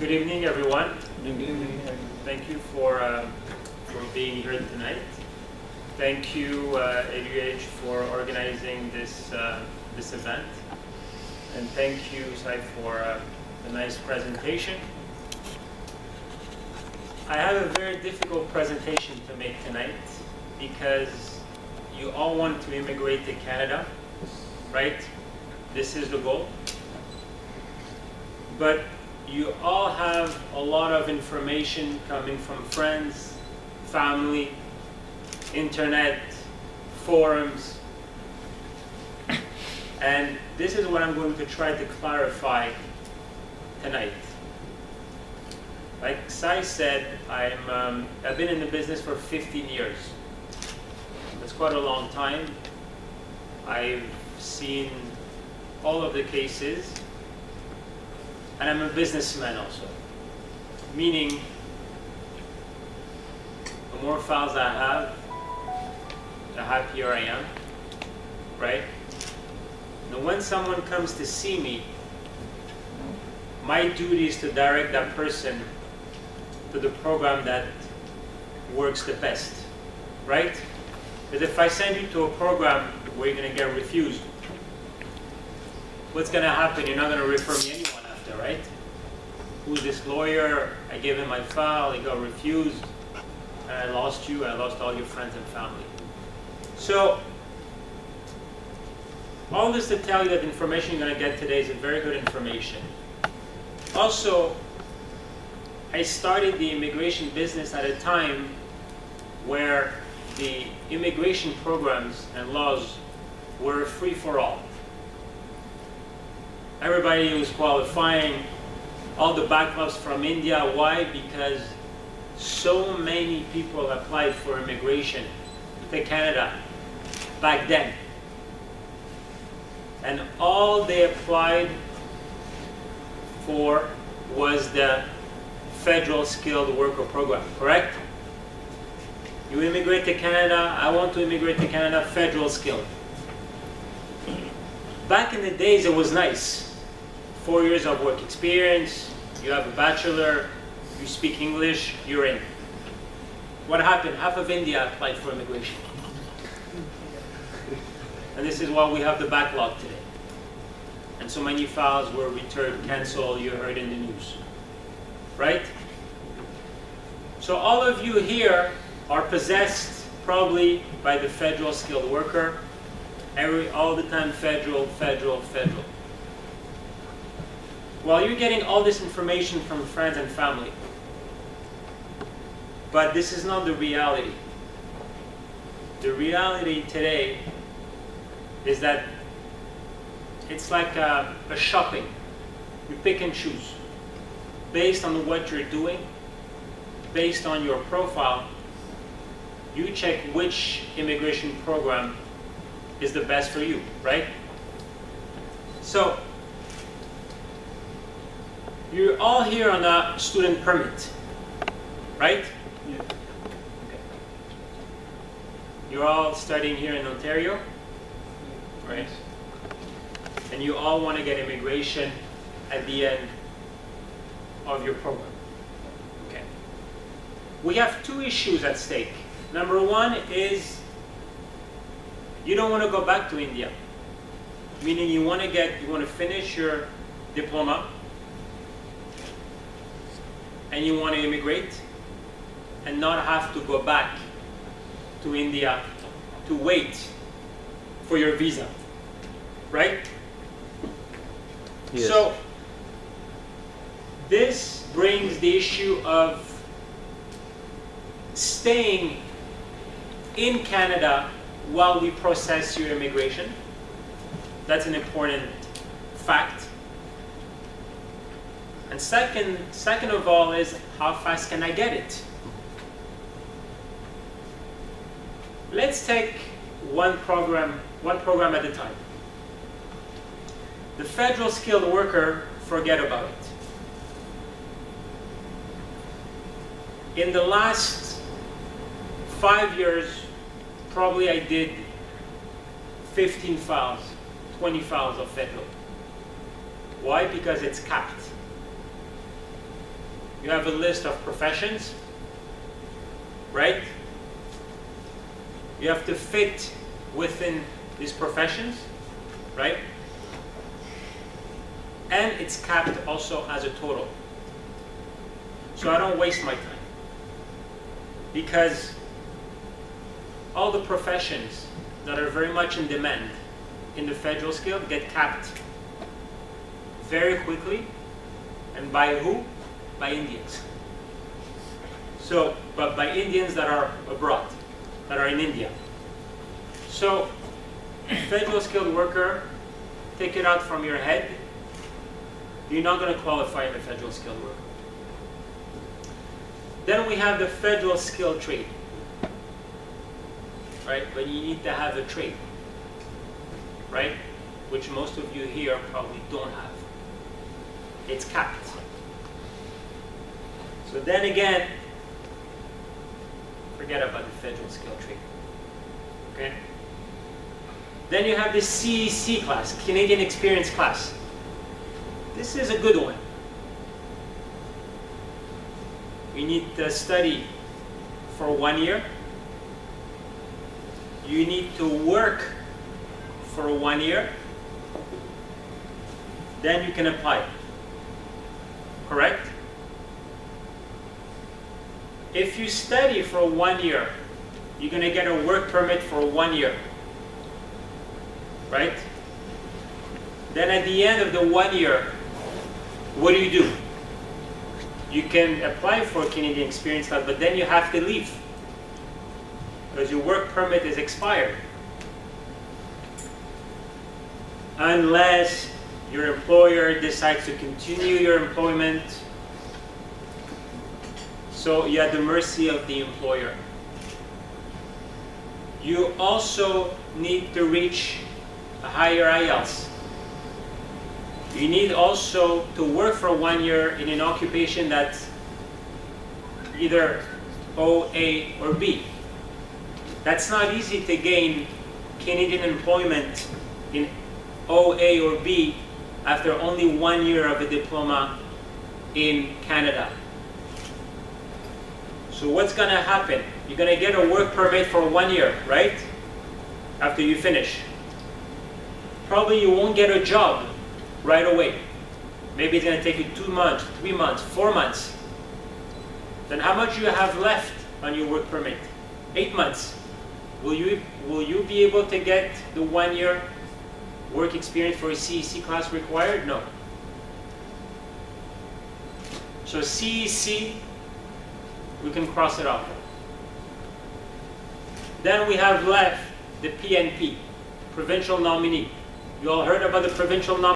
Good evening, everyone. Good evening. Thank you for being here tonight. Thank you, ADUH, for organizing this event, and thank you, Sai, for a nice presentation. I have a very difficult presentation to make tonight because you all want to immigrate to Canada, right? This is the goal. But you all have a lot of information coming from friends, family, internet, forums. And this is what I'm going to try to clarify tonight. Like Sai said, I've been in the business for 15 years. That's quite a long time. I've seen all of the cases. And I'm a businessman also, meaning the more files I have, the happier I am, right? Now when someone comes to see me, my duty is to direct that person to the program that works the best, right? Because if I send you to a program where you're going to get refused, what's going to happen? You're not going to refer me anyone. Right? Who's this lawyer? I gave him my file, he got refused, and I lost you, I lost all your friends and family. So, all this to tell you that the information you're going to get today is a very good information. Also, I started the immigration business at a time where the immigration programs and laws were free for all. Everybody was qualifying, all the backlogs from India. Why? Because so many people applied for immigration to Canada back then. And all they applied for was the Federal Skilled Worker Program, correct? You immigrate to Canada, I want to immigrate to Canada, federal skilled. Back in the days, it was nice. 4 years of work experience, you have a bachelor, you speak English, you're in. What happened? Half of India applied for immigration. And this is why we have the backlog today. And so many files were returned, canceled, you heard in the news. Right? So all of you here are possessed probably by the federal skilled worker. All the time federal, federal, federal. Well, you're getting all this information from friends and family. But this is not the reality. The reality today is that it's like a shopping. You pick and choose. Based on what you're doing, based on your profile, you check which immigration program is the best for you, right? So, you're all here on a student permit, right? Yeah. Okay. You're all studying here in Ontario, right? And you all want to get immigration at the end of your program. Okay. We have two issues at stake. Number one is you don't want to go back to India, meaning you want to finish your diploma. And you want to immigrate and not have to go back to India to wait for your visa, right? Yes. So this brings the issue of staying in Canada while we process your immigration. That's an important fact. And second of all is, how fast can I get it? Let's take one program at a time. The federal skilled worker, forget about it. In the last 5 years, probably I did 15 files, 20 files of federal. Why? Because it's capped. you have a list of professions, right? You have to fit within these professions, right? And it's capped also as a total. So I don't waste my time, because all the professions that are very much in demand in the federal scale get capped very quickly. And by who? By Indians. So, but by Indians that are abroad, that are in India. So, federal skilled worker, take it out from your head. You're not going to qualify in the federal skilled worker. Then we have the federal skilled trade, right? But you need to have a trade, right? Which most of you here probably don't have. It's capped. So then again, forget about the federal skilled trade. Okay? Then you have the CEC class, Canadian Experience class. This is a good one. You need to study for 1 year. You need to work for 1 year. Then you can apply. Correct? If you study for 1 year, you're going to get a work permit for 1 year. Right? Then at the end of the 1 year, what do? You can apply for a Canadian Experience Class, but then you have to leave because your work permit is expired. Unless your employer decides to continue your employment. So you're at the mercy of the employer. You also need to reach a higher IELTS. You need also to work for 1 year in an occupation that's either O, A, or B. That's not easy to gain Canadian employment in O, A, or B after only 1 year of a diploma in Canada. So what's going to happen? You're going to get a work permit for 1 year, right? After you finish. Probably you won't get a job right away. Maybe it's going to take you 2 months, 3 months, 4 months. Then how much you have left on your work permit? 8 months. Will you be able to get the 1 year work experience for a CEC class required? No. So CEC, we can cross it off. Then we have left the PNP, provincial nominee. You all heard about the provincial nominee?